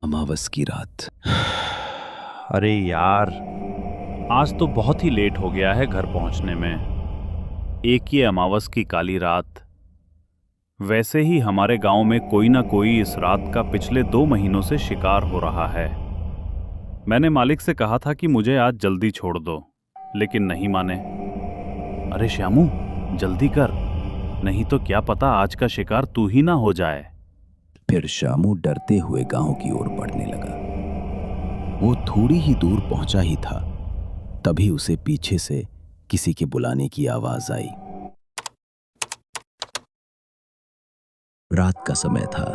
अमावस की रात। अरे यार, आज तो बहुत ही लेट हो गया है घर पहुंचने में। एक ये अमावस की काली रात। वैसे ही हमारे गांव में कोई ना कोई इस रात का पिछले 2 महीनों से शिकार हो रहा है। मैंने मालिक से कहा था कि मुझे आज जल्दी छोड़ दो, लेकिन नहीं माने। अरे श्यामू, जल्दी कर, नहीं तो क्या पता आज का शिकार तू ही ना हो जाए। फिर शामू डरते हुए गांव की ओर बढ़ने लगा। वो थोड़ी ही दूर पहुंचा ही था, तभी उसे पीछे से किसी के बुलाने की आवाज आई। रात का समय था।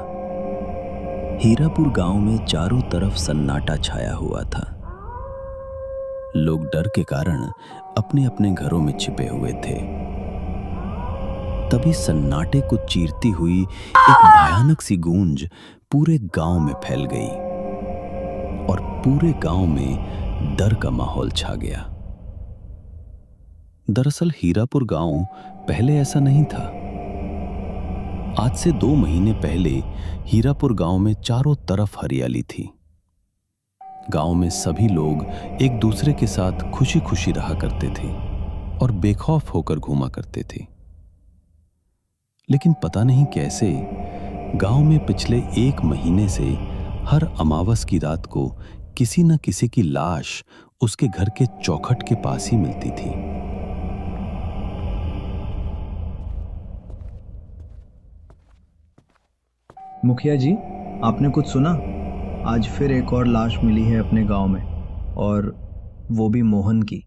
हीरापुर गांव में चारों तरफ सन्नाटा छाया हुआ था। लोग डर के कारण अपने अपने घरों में छिपे हुए थे। तभी सन्नाटे को चीरती हुई एक भयानक सी गूंज पूरे गांव में फैल गई और पूरे गांव में डर का माहौल छा गया। दरअसल हीरापुर गांव पहले ऐसा नहीं था। आज से 2 महीने पहले हीरापुर गांव में चारों तरफ हरियाली थी। गांव में सभी लोग एक दूसरे के साथ खुशी खुशी रहा करते थे और बेखौफ होकर घूमा करते थे। लेकिन पता नहीं कैसे गांव में पिछले 1 महीने से हर अमावस की रात को किसी न किसी की लाश उसके घर के चौखट के पास ही मिलती थी। मुखिया जी, आपने कुछ सुना? आज फिर एक और लाश मिली है अपने गांव में, और वो भी मोहन की।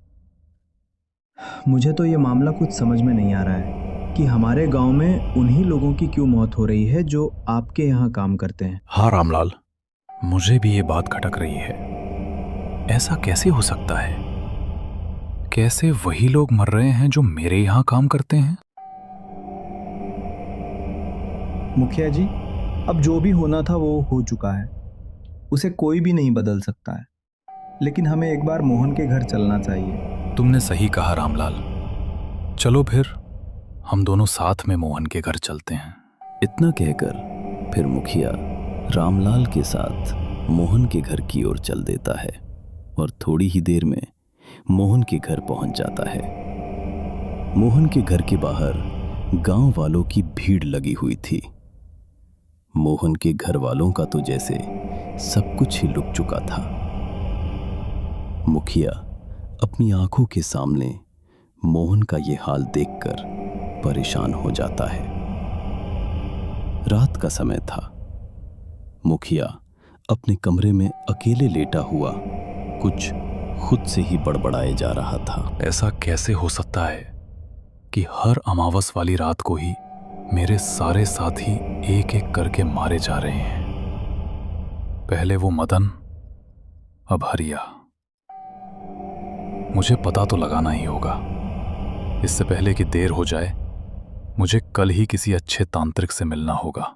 मुझे तो ये मामला कुछ समझ में नहीं आ रहा है कि हमारे गांव में उन्हीं लोगों की क्यों मौत हो रही है जो आपके यहाँ काम करते हैं। हाँ रामलाल, मुझे भी ये बात खटक रही है। ऐसा कैसे हो सकता है? कैसे वही लोग मर रहे हैं जो मेरे यहाँ काम करते हैं? मुखिया जी, अब जो भी होना था वो हो चुका है। उसे कोई भी नहीं बदल सकता है। लेकिन हमें एक बार मोहन के घर चलना चाहिए। तुमने सही कहा रामलाल। चलो फिर हम दोनों साथ में मोहन के घर चलते हैं। इतना कहकर फिर मुखिया रामलाल के साथ मोहन के घर की ओर चल देता है और थोड़ी ही देर में मोहन के घर पहुंच जाता है। मोहन के घर के बाहर गांव वालों की भीड़ लगी हुई थी। मोहन के घर वालों का तो जैसे सब कुछ ही लुक चुका था। मुखिया अपनी आंखों के सामने मोहन का ये हाल देखकर परेशान हो जाता है। रात का समय था। मुखिया अपने कमरे में अकेले लेटा हुआ कुछ खुद से ही बड़बड़ाए जा रहा था। ऐसा कैसे हो सकता है कि हर अमावस वाली रात को ही मेरे सारे साथी एक एक करके मारे जा रहे हैं? पहले वो मदन, अब हरिया। मुझे पता तो लगाना ही होगा। इससे पहले कि देर हो जाए, मुझे कल ही किसी अच्छे तांत्रिक से मिलना होगा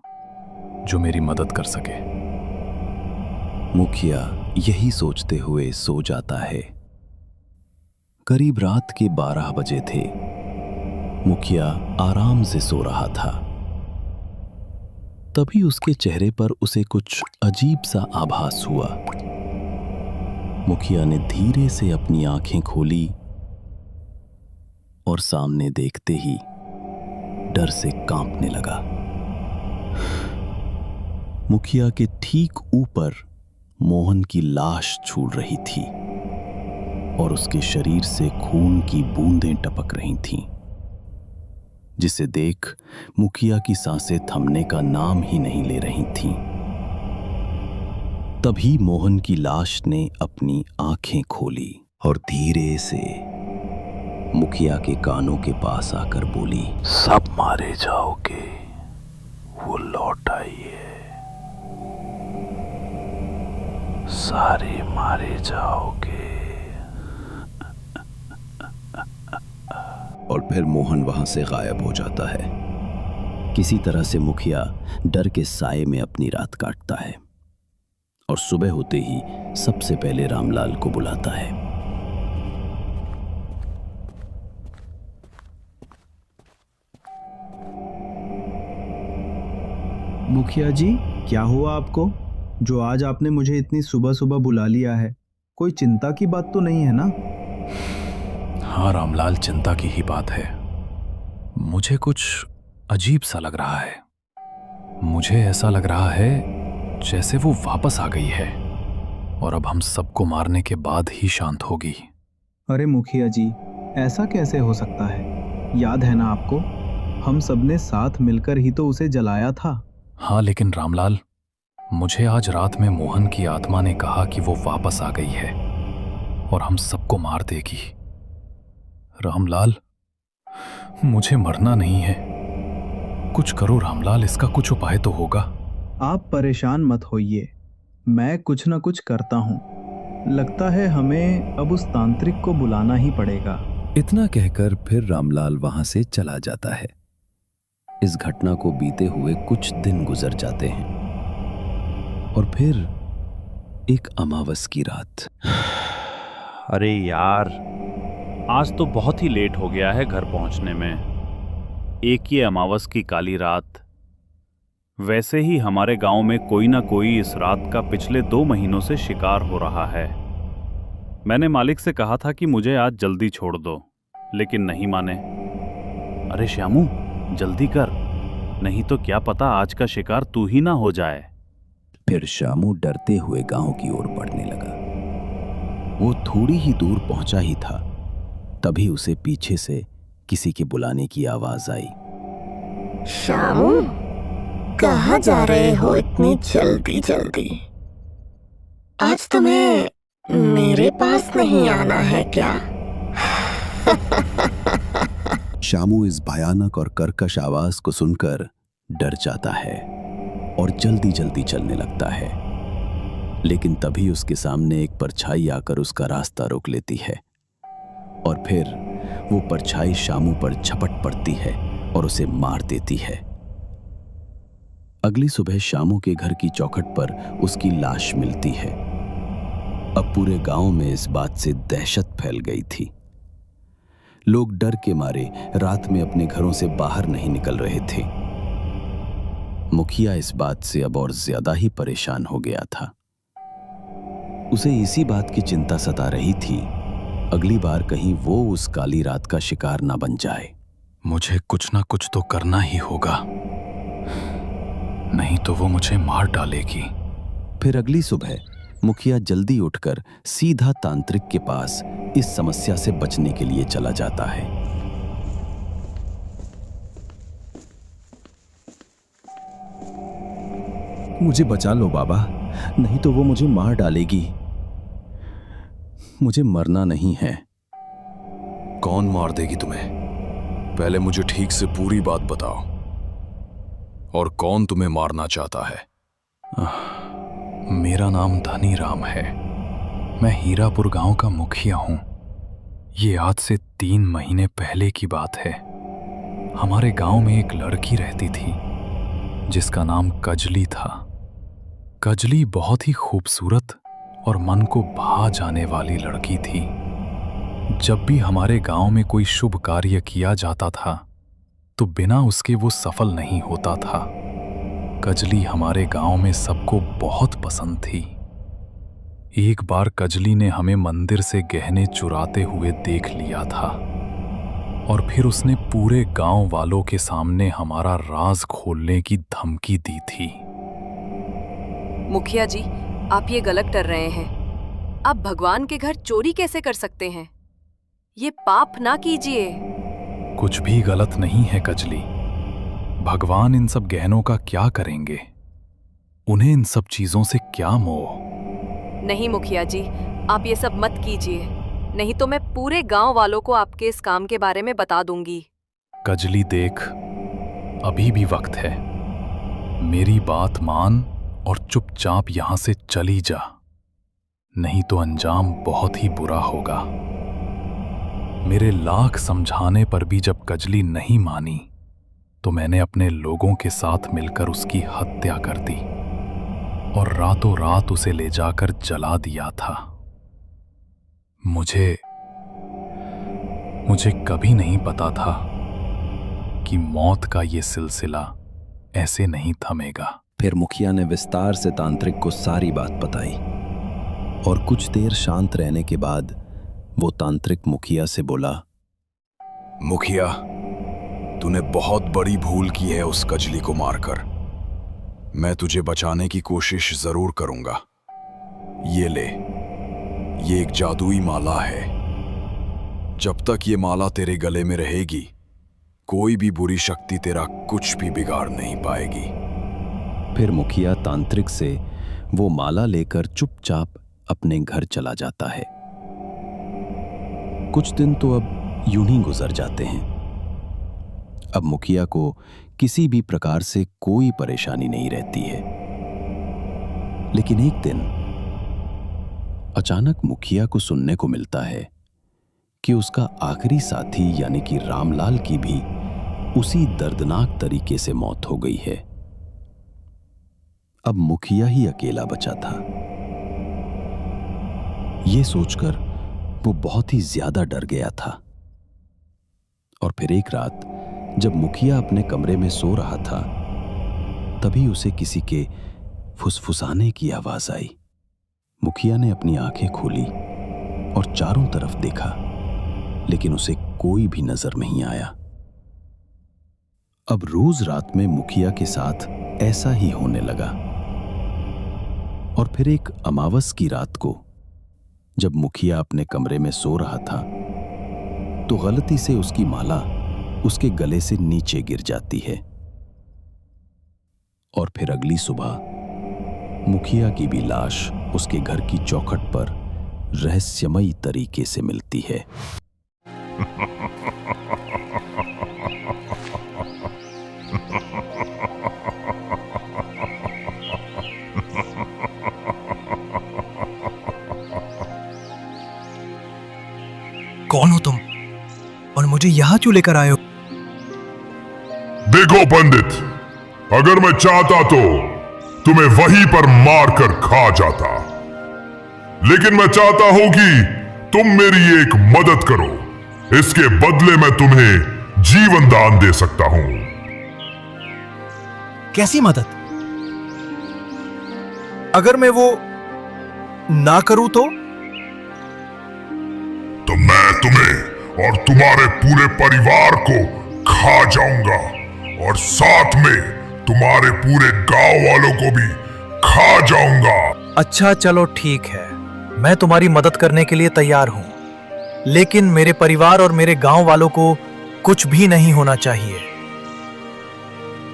जो मेरी मदद कर सके। मुखिया यही सोचते हुए सो जाता है। करीब रात के 12 बजे थे। मुखिया आराम से सो रहा था। तभी उसके चेहरे पर उसे कुछ अजीब सा आभास हुआ। मुखिया ने धीरे से अपनी आंखें खोली और सामने देखते ही डर से कांपने लगा। मुखिया के ठीक ऊपर मोहन की लाश छूट रही थी और उसके शरीर से खून की बूंदें टपक रही थीं, जिसे देख मुखिया की सांसें थमने का नाम ही नहीं ले रही थीं। तभी मोहन की लाश ने अपनी आंखें खोली और धीरे से मुखिया के कानों के पास आकर बोली, सब मारे जाओगे, वो लौट आइए। सारे मारे जाओगे। और फिर मोहन वहां से गायब हो जाता है। किसी तरह से मुखिया डर के साए में अपनी रात काटता है और सुबह होते ही सबसे पहले रामलाल को बुलाता है। मुखिया जी, क्या हुआ आपको? जो आज आपने मुझे इतनी सुबह सुबह बुला लिया है, कोई चिंता की बात तो नहीं है ना? हाँ रामलाल, चिंता की ही बात है। मुझे कुछ अजीब सा लग रहा है। मुझे ऐसा लग रहा है जैसे वो वापस आ गई है और अब हम सबको मारने के बाद ही शांत होगी। अरे मुखिया जी, ऐसा कैसे हो सकता है? याद है ना आपको, हम सबने साथ मिलकर ही तो उसे जलाया था। हाँ, लेकिन रामलाल, मुझे आज रात में मोहन की आत्मा ने कहा कि वो वापस आ गई है और हम सबको मार देगी। रामलाल, मुझे मरना नहीं है। कुछ करो रामलाल, इसका कुछ उपाय तो होगा। आप परेशान मत होइए, मैं कुछ ना कुछ करता हूँ। लगता है हमें अब उस तांत्रिक को बुलाना ही पड़ेगा। इतना कहकर फिर रामलाल वहां से चला जाता है। इस घटना को बीते हुए कुछ दिन गुजर जाते हैं और फिर एक अमावस की रात। अरे यार, आज तो बहुत ही लेट हो गया है घर पहुंचने में। एक ही अमावस की काली रात। वैसे ही हमारे गांव में कोई ना कोई इस रात का पिछले 2 महीनों से शिकार हो रहा है। मैंने मालिक से कहा था कि मुझे आज जल्दी छोड़ दो, लेकिन नहीं माने। अरे श्यामू, जल्दी कर, नहीं तो क्या पता आज का शिकार तू ही ना हो जाए। फिर श्यामू डरते हुए गांव की ओर बढ़ने लगा। वो थोड़ी ही दूर पहुंचा ही था, तभी उसे पीछे से किसी के बुलाने की आवाज आई। श्यामू, कहाँ जा रहे हो इतनी जल्दी जल्दी? आज तुम्हें मेरे पास नहीं आना है क्या? श्यामू इस भयानक और कर्कश आवाज को सुनकर डर जाता है और जल्दी जल्दी चलने लगता है। लेकिन तभी उसके सामने एक परछाई आकर उसका रास्ता रोक लेती है और फिर वो परछाई श्यामू पर झपट पड़ती है और उसे मार देती है। अगली सुबह श्यामू के घर की चौखट पर उसकी लाश मिलती है। अब पूरे गांव में इस बात से दहशत फैल गई थी। लोग डर के मारे रात में अपने घरों से बाहर नहीं निकल रहे थे। मुखिया इस बात से अब और ज्यादा ही परेशान हो गया था। उसे इसी बात की चिंता सता रही थी, अगली बार कहीं वो उस काली रात का शिकार ना बन जाए। मुझे कुछ ना कुछ तो करना ही होगा, नहीं तो वो मुझे मार डालेगी। फिर अगली सुबह मुखिया जल्दी उठकर सीधा तांत्रिक के पास इस समस्या से बचने के लिए चला जाता है। मुझे बचा लो बाबा, नहीं तो वो मुझे मार डालेगी। मुझे मरना नहीं है। कौन मार देगी तुम्हें? पहले मुझे ठीक से पूरी बात बताओ, और कौन तुम्हें मारना चाहता है? मेरा नाम धनी राम है। मैं हीरापुर गांव का मुखिया हूं। ये आज से 3 महीने पहले की बात है। हमारे गांव में एक लड़की रहती थी जिसका नाम कजली था। कजली बहुत ही खूबसूरत और मन को भा जाने वाली लड़की थी। जब भी हमारे गांव में कोई शुभ कार्य किया जाता था तो बिना उसके वो सफल नहीं होता था। कजली हमारे गांव में सबको बहुत पसंद थी। एक बार कजली ने हमें मंदिर से गहने चुराते हुए देख लिया था और फिर उसने पूरे गांव वालों के सामने हमारा राज खोलने की धमकी दी थी। मुखिया जी, आप ये गलत कर रहे हैं। आप भगवान के घर चोरी कैसे कर सकते हैं? ये पाप ना कीजिए। कुछ भी गलत नहीं है कजली। भगवान इन सब गहनों का क्या करेंगे? उन्हें इन सब चीजों से क्या मोह? नहीं मुखिया जी, आप ये सब मत कीजिए, नहीं तो मैं पूरे गांव वालों को आपके इस काम के बारे में बता दूंगी। कजली देख, अभी भी वक्त है। मेरी बात मान और चुपचाप यहां से चली जा, नहीं तो अंजाम बहुत ही बुरा होगा। मेरे लाख समझाने पर भी जब कजली नहीं मानी तो मैंने अपने लोगों के साथ मिलकर उसकी हत्या कर दी और रातों रात उसे ले जाकर जला दिया था। मुझे कभी नहीं पता था कि मौत का ये सिलसिला ऐसे नहीं थमेगा। फिर मुखिया ने विस्तार से तांत्रिक को सारी बात बताई और कुछ देर शांत रहने के बाद वो तांत्रिक मुखिया से बोला, मुखिया, तूने बहुत बड़ी भूल की है उस कजली को मारकर। मैं तुझे बचाने की कोशिश जरूर करूंगा। ये ले, ये एक जादुई माला है। जब तक ये माला तेरे गले में रहेगी, कोई भी बुरी शक्ति तेरा कुछ भी बिगाड़ नहीं पाएगी। फिर मुखिया तांत्रिक से वो माला लेकर चुपचाप अपने घर चला जाता है। कुछ दिन तो अब यूं ही गुजर जाते हैं। अब मुखिया को किसी भी प्रकार से कोई परेशानी नहीं रहती है। लेकिन एक दिन अचानक मुखिया को सुनने को मिलता है कि उसका आखिरी साथी यानी कि रामलाल की भी उसी दर्दनाक तरीके से मौत हो गई है। अब मुखिया ही अकेला बचा था। यह सोचकर वो बहुत ही ज्यादा डर गया था। और फिर एक रात जब मुखिया अपने कमरे में सो रहा था, तभी उसे किसी के फुसफुसाने की आवाज आई। मुखिया ने अपनी आंखें खोली और चारों तरफ देखा, लेकिन उसे कोई भी नजर नहीं आया। अब रोज रात में मुखिया के साथ ऐसा ही होने लगा। और फिर एक अमावस की रात को जब मुखिया अपने कमरे में सो रहा था, तो गलती से उसकी माला उसके गले से नीचे गिर जाती है। और फिर अगली सुबह मुखिया की भी लाश उसके घर की चौखट पर रहस्यमयी तरीके से मिलती है। कौन हो तुम और मुझे यहां क्यों लेकर आए हो? देखो पंडित, अगर मैं चाहता तो तुम्हें वहीं पर मारकर खा जाता, लेकिन मैं चाहता हूं कि तुम मेरी एक मदद करो। इसके बदले मैं तुम्हें जीवन दान दे सकता हूं। कैसी मदद? अगर मैं वो ना करूं तो मैं तुम्हें और तुम्हारे पूरे परिवार को खा जाऊंगा और साथ में तुम्हारे पूरे गांव वालों को भी खा जाऊंगा। अच्छा, चलो ठीक है, मैं तुम्हारी मदद करने के लिए तैयार हूं, लेकिन मेरे परिवार और मेरे गांव वालों को कुछ भी नहीं होना चाहिए।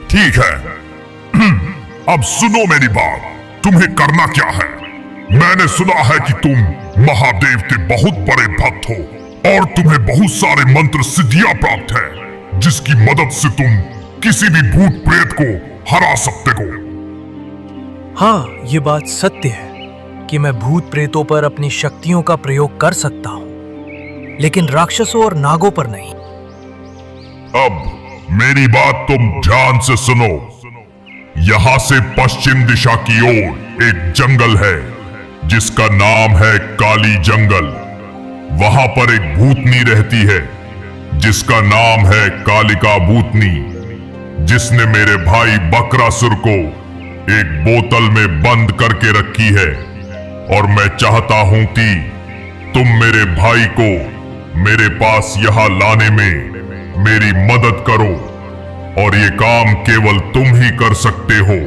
ठीक है, अब सुनो मेरी बात। तुम्हें करना क्या है? मैंने सुना है कि तुम महादेव के बहुत बड़े भक्त हो और तुम्हें बहुत सारे मंत्र सिद्धियां प्राप्त है, जिसकी मदद से तुम किसी भी भूत प्रेत को हरा सकते हो। हाँ, ये बात सत्य है कि मैं भूत प्रेतों पर अपनी शक्तियों का प्रयोग कर सकता हूँ, लेकिन राक्षसों और नागों पर नहीं। अब मेरी बात तुम ध्यान से सुनो। यहां से पश्चिम दिशा की ओर एक जंगल है जिसका नाम है काली जंगल। वहां पर एक भूतनी रहती है जिसका नाम है कालिका भूतनी, जिसने मेरे भाई बकरासुर को एक बोतल में बंद करके रखी है। और मैं चाहता हूं कि तुम मेरे भाई को मेरे पास यहां लाने में मेरी मदद करो, और ये काम केवल तुम ही कर सकते हो।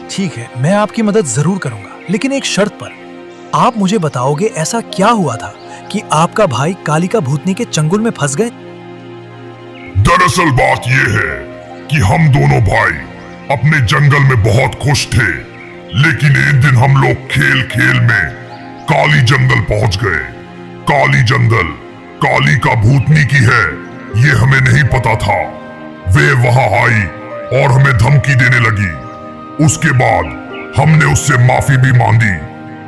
ठीक है, मैं आपकी मदद जरूर करूंगा, लेकिन एक शर्त पर। आप मुझे बताओगे ऐसा क्या हुआ था कि आपका भाई कालिका भूतनी के चंगुल में फंस गए? दरअसल बात यह है कि हम दोनों भाई अपने जंगल में बहुत खुश थे, लेकिन एक दिन हम लोग खेल खेल में काली जंगल पहुंच गए। काली जंगल कालिका भूतनी की है, ये हमें नहीं पता था। वे वहां आई और हमें धमकी देने लगी। उसके बाद हमने उससे माफी भी मांगी,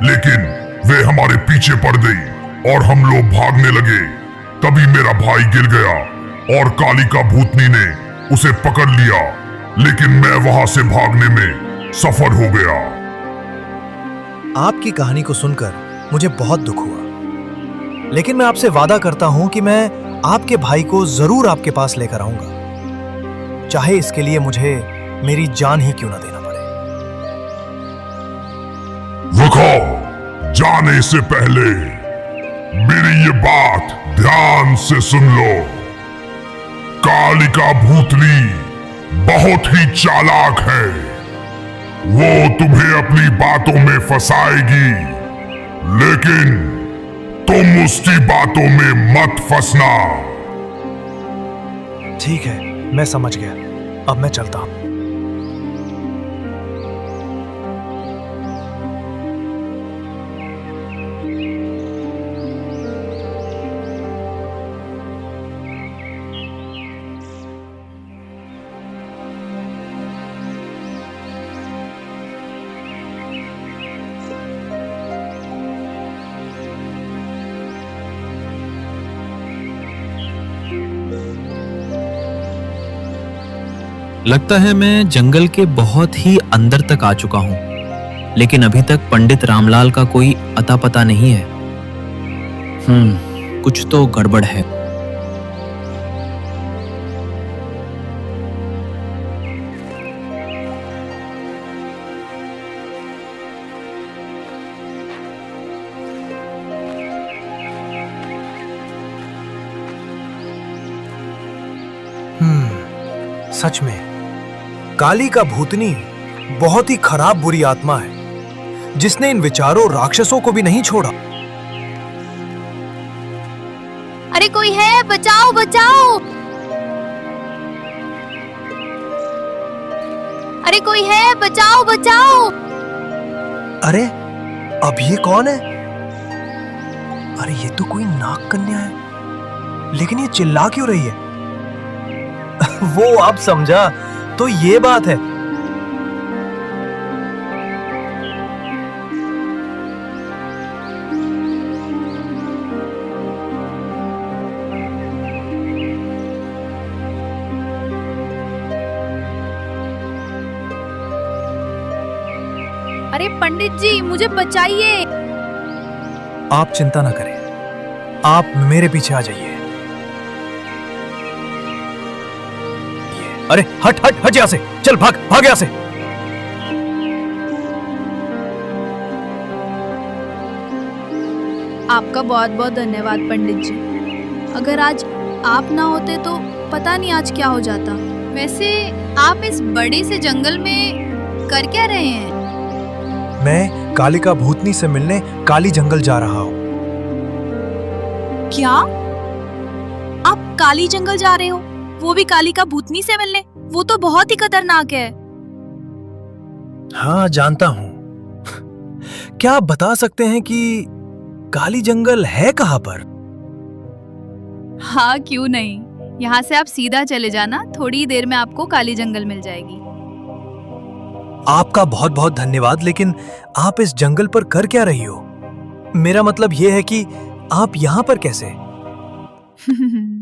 लेकिन वे हमारे पीछे पड़ गई और हम लोग भागने लगे। तभी मेरा भाई गिर गया और कालिका भूतनी ने उसे पकड़ लिया, लेकिन मैं वहां से भागने में सफल हो गया। आपकी कहानी को सुनकर मुझे बहुत दुख हुआ, लेकिन मैं आपसे वादा करता हूं कि मैं आपके भाई को जरूर आपके पास लेकर आऊंगा। चाहे इसके लिए मुझे मेरी जान ही क्यों ना देना पड़े। रुको, जाने से पहले मेरी ये बात ध्यान से सुन लो। कालिका भूतनी बहुत ही चालाक है। वो तुम्हें अपनी बातों में फंसाएगी, लेकिन तुम उसकी बातों में मत फंसना। ठीक है, मैं समझ गया। अब मैं चलता हूं। लगता है मैं जंगल के बहुत ही अंदर तक आ चुका हूं, लेकिन अभी तक पंडित रामलाल का कोई अता पता नहीं है। कुछ तो गड़बड़ है। सच में कालिका भूतनी बहुत ही खराब बुरी आत्मा है, जिसने इन विचारों राक्षसों को भी नहीं छोड़ा। अरे कोई है, बचाओ बचाओ! अरे कोई है, बचाओ बचाओ! अरे अब ये कौन है? अरे ये तो कोई नाग कन्या है, लेकिन ये चिल्ला क्यों रही है? वो अब समझा, तो ये बात है। अरे पंडित जी, मुझे बचाइए! आप चिंता ना करें, आप मेरे पीछे आ जाइए। अरे हट हट हट यहां से, चल भाग भाग यहां से। आपका बहुत बहुत धन्यवाद पंडित जी। अगर आज आप ना होते तो पता नहीं आज क्या हो जाता। वैसे आप इस बड़े से जंगल में कर क्या रहे हैं? मैं कालिका भूतनी से मिलने काली जंगल जा रहा हूं। क्या? आप काली जंगल जा रहे हो? वो भी कालिका भूतनी से मिलने? वो तो बहुत ही खतरनाक है। हाँ जानता हूं। क्या आप बता सकते हैं कि काली जंगल है कहां पर? हाँ क्यों नहीं, यहाँ से आप सीधा चले जाना, थोड़ी देर में आपको काली जंगल मिल जाएगी। आपका बहुत बहुत धन्यवाद, लेकिन आप इस जंगल पर कर क्या रही हो? मेरा मतलब यह है कि आप यहाँ पर कैसे?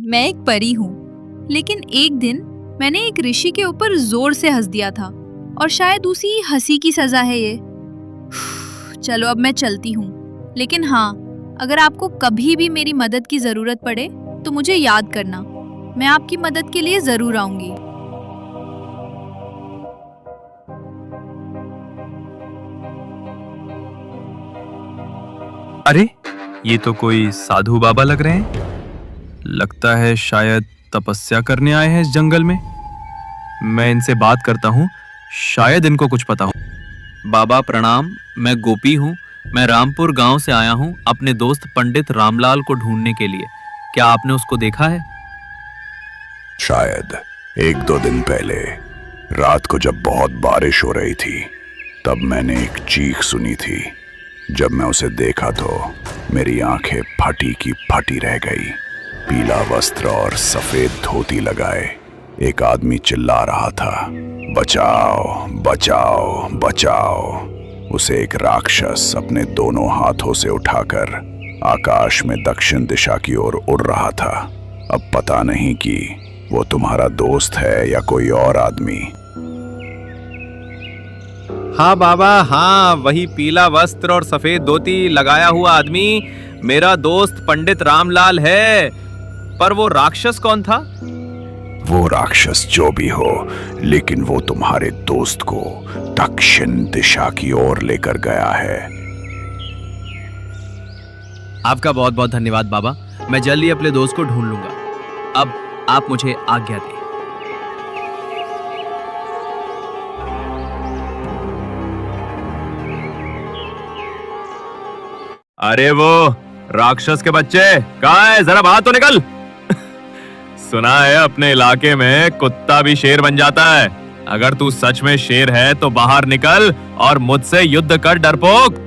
मैं एक परी हूँ, लेकिन एक दिन मैंने एक ऋषि के ऊपर जोर से हंस दिया था, और शायद उसी हंसी की सजा है ये। चलो अब मैं चलती हूँ, लेकिन हाँ, अगर आपको कभी भी मेरी मदद की जरूरत पड़े तो मुझे याद करना, मैं आपकी मदद के लिए जरूर आऊंगी। अरे ये तो कोई साधु बाबा लग रहे हैं। लगता है शायद तपस्या करने आए हैं इस जंगल में। मैं इनसे बात करता हूँ, शायद इनको कुछ पता हो। बाबा प्रणाम, मैं गोपी हूँ। मैं रामपुर गांव से आया हूँ अपने दोस्त पंडित रामलाल को ढूंढने के लिए। क्या आपने उसको देखा है? शायद 1-2 दिन पहले रात को जब बहुत बारिश हो रही थी, तब मैंने एक चीख सुनी थी। जब मैं उसे देखा तो मेरी आंखें फटी की फटी रह गई। पीला वस्त्र और सफेद धोती लगाए एक आदमी चिल्ला रहा था, बचाओ बचाओ बचाओ। उसे एक राक्षस अपने दोनों हाथों से उठाकर आकाश में दक्षिण दिशा की ओर उड़ रहा था। अब पता नहीं कि वो तुम्हारा दोस्त है या कोई और आदमी। हाँ बाबा, हाँ, वही पीला वस्त्र और सफेद धोती लगाया हुआ आदमी मेरा दोस्त पंडित रामलाल है। पर वो राक्षस कौन था? वो राक्षस जो भी हो, लेकिन वो तुम्हारे दोस्त को दक्षिण दिशा की ओर लेकर गया है। आपका बहुत बहुत धन्यवाद बाबा। मैं जल्द ही अपने दोस्त को ढूंढ लूंगा। अब आप मुझे आज्ञा दें। अरे वो राक्षस के बच्चे कहाँ है? जरा बाहर तो निकल। सुना है अपने इलाके में कुत्ता भी शेर बन जाता है। अगर तू सच में शेर है तो बाहर निकल और मुझसे युद्ध कर डरपोक।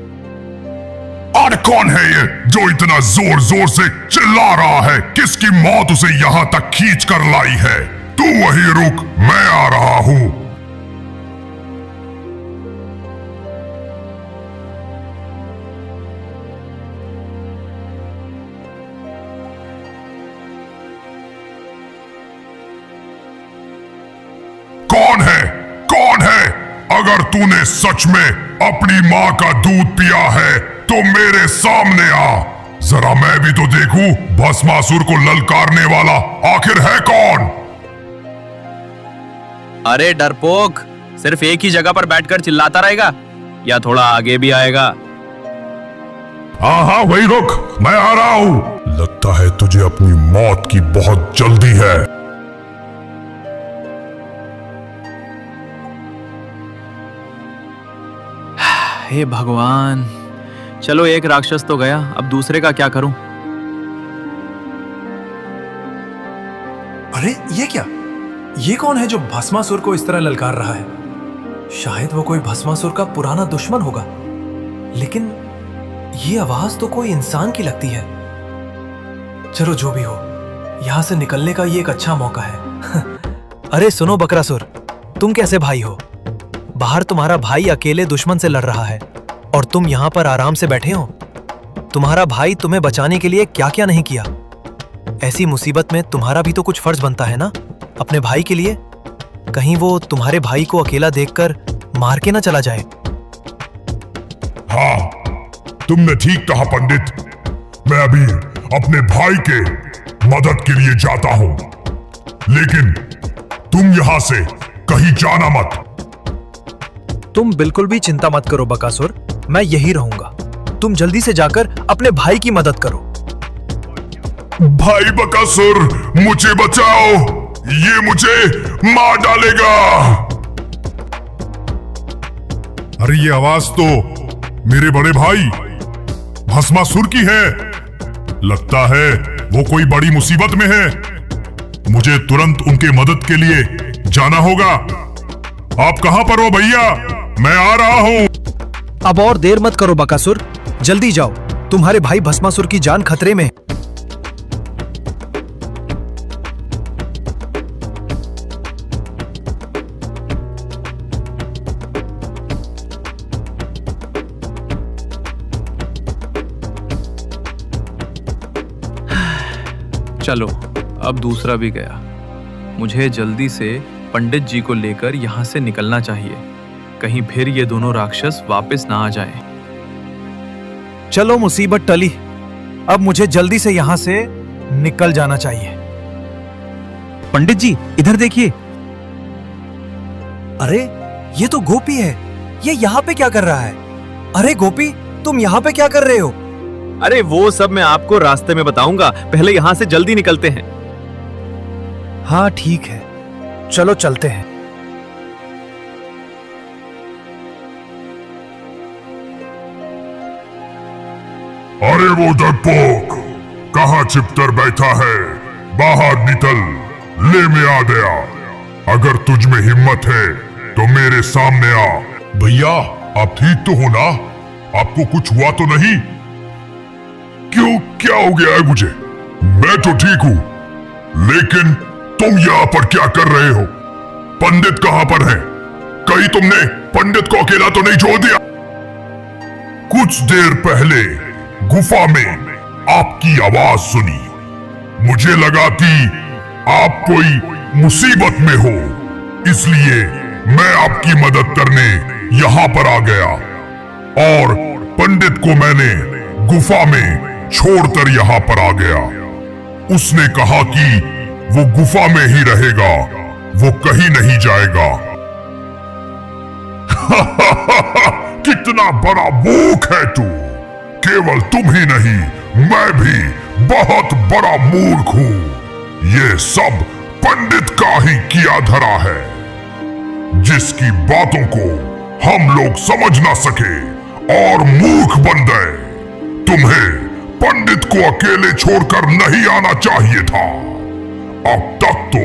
और कौन है ये जो इतना जोर जोर से चिल्ला रहा है? किसकी मौत उसे यहाँ तक खींच कर लाई है? तू वहीं रुक, मैं आ रहा हूँ। कौन है? कौन है? अगर तूने सच में अपनी माँ का दूध पिया है तो मेरे सामने आ। जरा मैं भी तो देखूं भस्मासुर को ललकारने वाला आखिर है कौन? अरे डरपोक, सिर्फ एक ही जगह पर बैठकर चिल्लाता रहेगा या थोड़ा आगे भी आएगा? हाँ, वही रुक, मैं आ रहा हूँ। लगता है तुझे अपनी मौत की बहुत जल्दी है। हे भगवान, चलो एक राक्षस तो गया, अब दूसरे का क्या करूं? अरे ये क्या? ये कौन है जो भस्मासुर को इस तरह ललकार रहा है? शायद वो कोई भस्मासुर का पुराना दुश्मन होगा, लेकिन ये आवाज तो कोई इंसान की लगती है। चलो जो भी हो, यहां से निकलने का ये एक अच्छा मौका है। अरे सुनो बकरासुर, तुम कैसे भाई हो? बाहर तुम्हारा भाई अकेले दुश्मन से लड़ रहा है और तुम यहाँ पर आराम से बैठे हो। तुम्हारा भाई तुम्हें बचाने के लिए क्या क्या नहीं किया। ऐसी मुसीबत में तुम्हारा भी तो कुछ फर्ज बनता है ना अपने भाई के लिए। कहीं वो तुम्हारे भाई को अकेला देखकर मार के ना चला जाए। हाँ, तुमने ठीक कहा पंडित। मैं अभी अपने भाई के मदद के लिए जाता हूं, लेकिन तुम यहां से कहीं जाना मत। तुम बिल्कुल भी चिंता मत करो बकासुर, मैं यही रहूंगा। तुम जल्दी से जाकर अपने भाई की मदद करो। भाई बकासुर, मुझे बचाओ, ये मुझे मार डालेगा। अरे ये आवाज तो मेरे बड़े भाई भस्मासुर की है। लगता है वो कोई बड़ी मुसीबत में है। मुझे तुरंत उनके मदद के लिए जाना होगा। आप कहां पर हो भैया? मैं आ रहा हूं। अब और देर मत करो बकासुर, जल्दी जाओ, तुम्हारे भाई भस्मासुर की जान खतरे में। चलो, अब दूसरा भी गया। मुझे जल्दी से पंडित जी को लेकर यहाँ से निकलना चाहिए, कहीं फिर ये दोनों राक्षस वापस ना आ जाएं। चलो मुसीबत टली, अब मुझे जल्दी से यहाँ से निकल जाना चाहिए। पंडित जी इधर देखिए। अरे ये तो गोपी है, ये यहाँ पे क्या कर रहा है? अरे गोपी, तुम यहाँ पे क्या कर रहे हो? अरे वो सब मैं आपको रास्ते में बताऊंगा, पहले यहां से जल्दी निकलते हैं। हाँ ठीक है, चलो चलते हैं। अरे वो डरपोक कहाँ छिपकर बैठा है? बाहर निकल, ले मैं आ गया। अगर तुझ में हिम्मत है तो मेरे सामने आ। भैया आप ठीक तो हो ना? आपको कुछ हुआ तो नहीं? क्यों, क्या हो गया है मुझे? मैं तो ठीक हूं, लेकिन तुम यहाँ पर क्या कर रहे हो? पंडित कहाँ पर है? कहीं तुमने पंडित को अकेला तो नहीं छोड़ दिया? कुछ देर पहले गुफा में आपकी आवाज सुनी। मुझे लगा कि आप कोई मुसीबत में हो, इसलिए मैं आपकी मदद करने यहाँ पर आ गया और पंडित को मैंने गुफा में छोड़कर यहाँ पर आ गया। उसने कहा कि वो गुफा में ही रहेगा, वो कहीं नहीं जाएगा। कितना बड़ा मूर्ख है तू। केवल तुम ही नहीं, मैं भी बहुत बड़ा मूर्ख हूं। ये सब पंडित का ही किया धरा है, जिसकी बातों को हम लोग समझ ना सके और मूर्ख बन गए। तुम्हें पंडित को अकेले छोड़कर नहीं आना चाहिए था। अब तक तो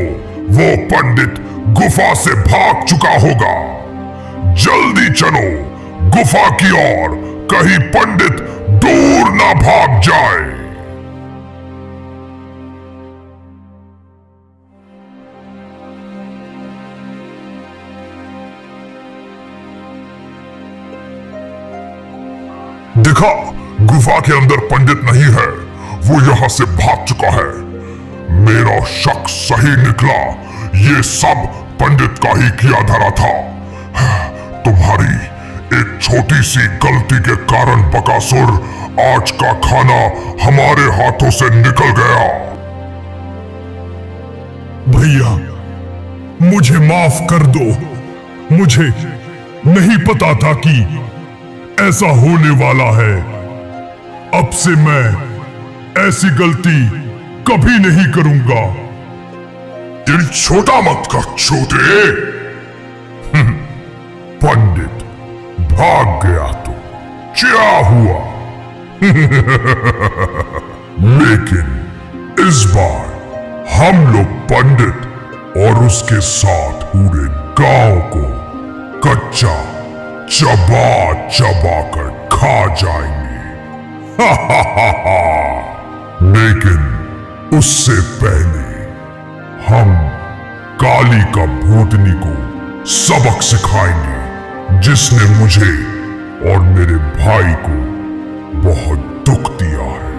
वो पंडित गुफा से भाग चुका होगा। जल्दी चलो गुफा की ओर, कहीं पंडित दूर ना भाग जाए। देखा, गुफा के अंदर पंडित नहीं है, वो यहां से भाग चुका है। मेरा शक सही निकला, ये सब पंडित का ही किया धरा था। तुम्हारी एक छोटी सी गलती के कारण बकासुर, आज का खाना हमारे हाथों से निकल गया। भैया, मुझे माफ कर दो। मुझे नहीं पता था कि ऐसा होने वाला है। अब से मैं ऐसी गलती कभी नहीं करूंगा। दिल छोटा मत कर छोटे। पंडित भाग गया तो क्या हुआ? लेकिन इस बार हम लोग पंडित और उसके साथ पूरे गांव को कच्चा चबा चबा कर खा जाएंगे। लेकिन उससे पहले हम काली का भूतनी को सबक सिखाएंगे, जिसने मुझे और मेरे भाई को बहुत दुख दिया है।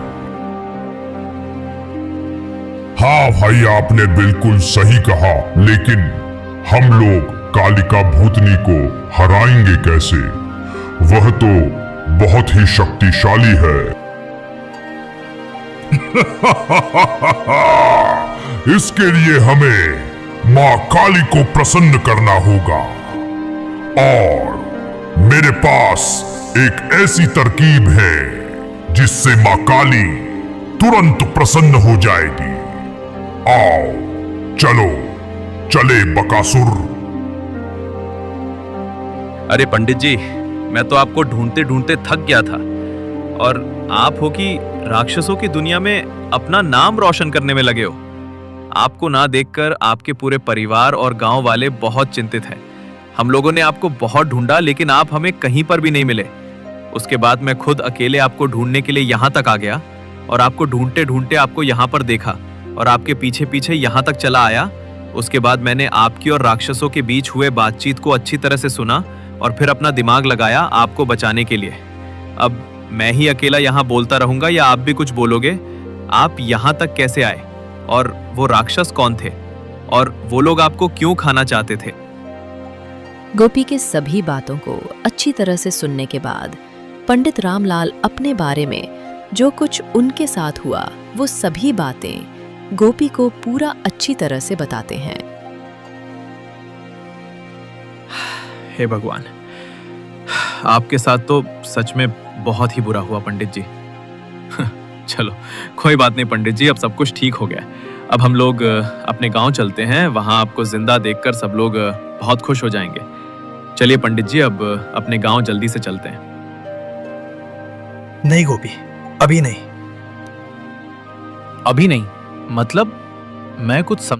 हाँ भाई, आपने बिल्कुल सही कहा, लेकिन हम लोग कालिका भूतनी को हराएंगे कैसे? वह तो बहुत ही शक्तिशाली है। इसके लिए हमें मां काली को प्रसन्न करना होगा, और मेरे पास एक ऐसी तरकीब है जिससे मां काली तुरंत प्रसन्न हो जाएगी। आओ चलो, चले बकासुर। अरे पंडित जी, मैं तो आपको ढूंढते ढूंढते थक गया था, और आप हो कि राक्षसों की दुनिया में अपना नाम रोशन करने में लगे हो। आपको ना देखकर आपके पूरे परिवार और गांव वाले बहुत चिंतित हैं। हम लोगों ने आपको बहुत ढूंढा, लेकिन आप हमें कहीं पर भी नहीं मिले। उसके बाद मैं खुद अकेले आपको ढूंढने के लिए यहाँ तक आ गया, और आपको ढूंढते ढूंढते आपको यहाँ पर देखा और आपके पीछे पीछे यहाँ तक चला आया। उसके बाद मैंने आपकी और राक्षसों के बीच हुए बातचीत को अच्छी तरह से सुना और फिर अपना दिमाग लगाया आपको बचाने के लिए। अब मैं ही अकेला यहाँ बोलता रहूंगा या आप भी कुछ बोलोगे? आप यहाँ तक कैसे आए, और वो राक्षस कौन थे, और वो लोग आपको क्यों खाना चाहते थे? गोपी के सभी बातों को अच्छी तरह से सुनने के बाद पंडित रामलाल अपने बारे में जो कुछ उनके साथ हुआ वो सभी बातें गोपी को पूरा अच्छी तरह से बताते हैं। हे भगवान, आपके साथ तो सच में बहुत ही बुरा हुआ पंडित जी। चलो कोई बात नहीं पंडित जी, अब सब कुछ ठीक हो गया। अब हम लोग अपने गांव चलते हैं, वहां आपको जिंदा देखकर सब लोग बहुत खुश हो जाएंगे। चलिए पंडित जी, अब अपने गांव जल्दी से चलते हैं। नहीं गोपी, अभी नहीं। अभी नहीं मतलब? मैं कुछ